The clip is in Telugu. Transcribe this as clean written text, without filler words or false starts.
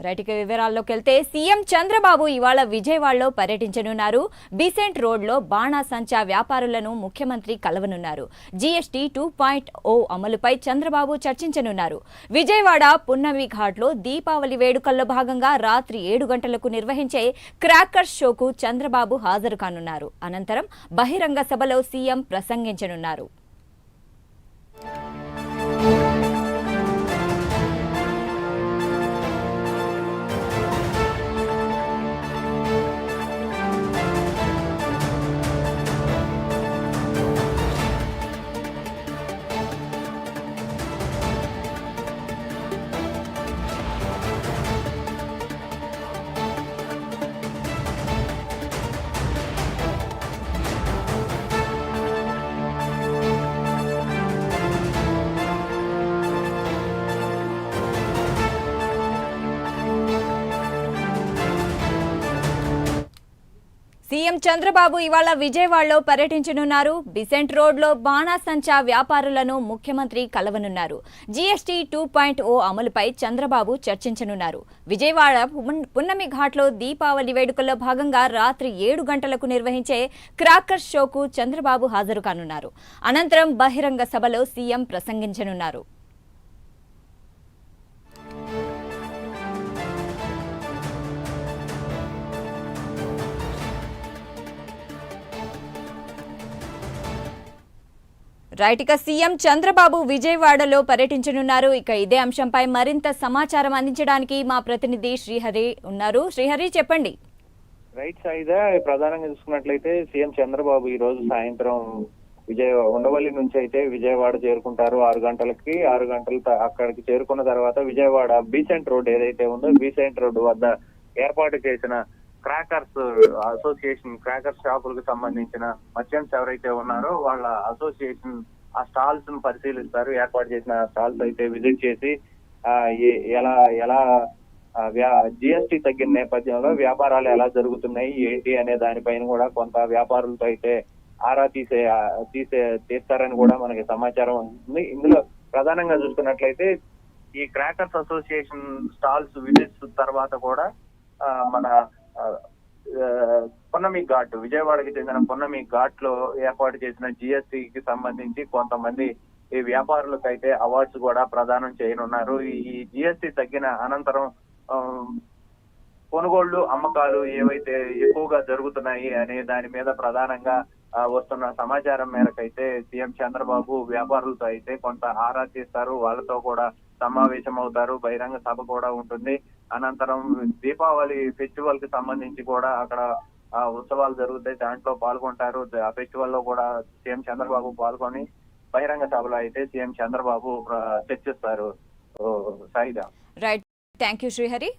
రైట్ వివరాల్లోకి వెళ్తే సీఎం చంద్రబాబు ఇవాళ విజయవాడలో పర్యటించనున్నారు. బీసెంట్ రోడ్లో బాణాసంచా వ్యాపారులను ముఖ్యమంత్రి కలవనున్నారు. జీఎస్టీ 2.0 అమలుపై చంద్రబాబు చర్చించనున్నారు. విజయవాడ పున్నమి ఘాట్లో దీపావళి వేడుకల్లో భాగంగా రాత్రి 7 గంటలకు నిర్వహించే క్రాకర్స్ షోకు చంద్రబాబు హాజరు కానున్నారు. అనంతరం బహిరంగ సభలో సీఎం ప్రసంగించనున్నారు. సీఎం చంద్రబాబు ఇవాళ విజయవాడలో పర్యటించనున్నారు. బిసెంట్ రోడ్లో బాణాసంచా వ్యాపారులను ముఖ్యమంత్రి కలవనున్నారు. జీఎస్టీ 2.0 అమలుపై చంద్రబాబు చర్చించనున్నారు. విజయవాడ పున్నమి ఘాట్లో దీపావళి వేడుకల్లో భాగంగా రాత్రి 7 గంటలకు నిర్వహించే క్రాకర్స్ షోకు చంద్రబాబు హాజరు కానున్నారు. అనంతరం బహిరంగ సభలో సీఎం ప్రసంగించనున్నారు. రైట్ సీఎం చంద్రబాబు విజయవాడలో పర్యటించనున్నారు. ఇదే అంశంపై మరింత సమాచారం అందించడానికి మా ప్రతినిధి శ్రీహరి ఉన్నారు. శ్రీహరి చెప్పండి. రైట్ సాయిదా, ప్రధానంగా చూసుకున్నట్లయితే సీఎం చంద్రబాబు ఈ రోజు సాయంత్రం ఉండవల్లి నుంచి అయితే విజయవాడ చేరుకుంటారు. 6 గంటలకి. 6 గంటలు అక్కడికి చేరుకున్న తర్వాత విజయవాడ బీసెంట్ రోడ్ ఏదైతే ఉందో బీసెంట్ రోడ్ వద్ద ఏర్పాటు చేసిన క్రాకర్స్ అసోసియేషన్ క్రాకర్స్ షాపులకు సంబంధించిన మర్చెంట్స్ ఎవరైతే ఉన్నారో వాళ్ళ అసోసియేషన్ ఆ స్టాల్స్ ను పరిశీలిస్తారు. ఏర్పాటు చేసిన స్టాల్స్ అయితే విజిట్ చేసి ఎలా జిఎస్టీ తగ్గిన నేపథ్యంలో వ్యాపారాలు ఎలా జరుగుతున్నాయి ఏంటి అనే దానిపైన కూడా కొంత వ్యాపారులతో అయితే ఆరా తీస్తారని కూడా మనకి సమాచారం ఉంటుంది. ఇందులో ప్రధానంగా చూసుకున్నట్లయితే ఈ క్రాకర్స్ అసోసియేషన్ స్టాల్స్ విజిట్స్ తర్వాత కూడా మన పున్నమి ఘాట్ విజయవాడకి చెందిన పున్నమి ఘాట్ లో ఏర్పాటు చేసిన జిఎస్టీకి సంబంధించి కొంతమంది ఈ వ్యాపారులకు అయితే అవార్డ్స్ కూడా ప్రదానం చేయనున్నారు. ఈ జిఎస్టీ తగ్గిన అనంతరం కొనుగోళ్లు అమ్మకాలు ఏవైతే ఎక్కువగా జరుగుతున్నాయి అనే దాని మీద ప్రధానంగా వస్తున్న సమాచారం మేరకైతే సీఎం చంద్రబాబు వ్యాపారులతో అయితే కొంత ఆరా తీస్తారు. వాళ్ళతో కూడా సమావేశం అవుతారు. బహిరంగ సభ కూడా ఉంటుంది. అనంతరం దీపావళి ఫెస్టివల్ కి సంబంధించి కూడా అక్కడ ఉత్సవాలు జరుగుతాయి. దాంట్లో పాల్గొంటారు. ఆ ఫెస్టివల్ లో కూడా సీఎం చంద్రబాబు పాల్గొని బహిరంగ సభలో అయితే సీఎం చంద్రబాబు చర్చిస్తారు. సాయిదా. Right, thank you Srihari.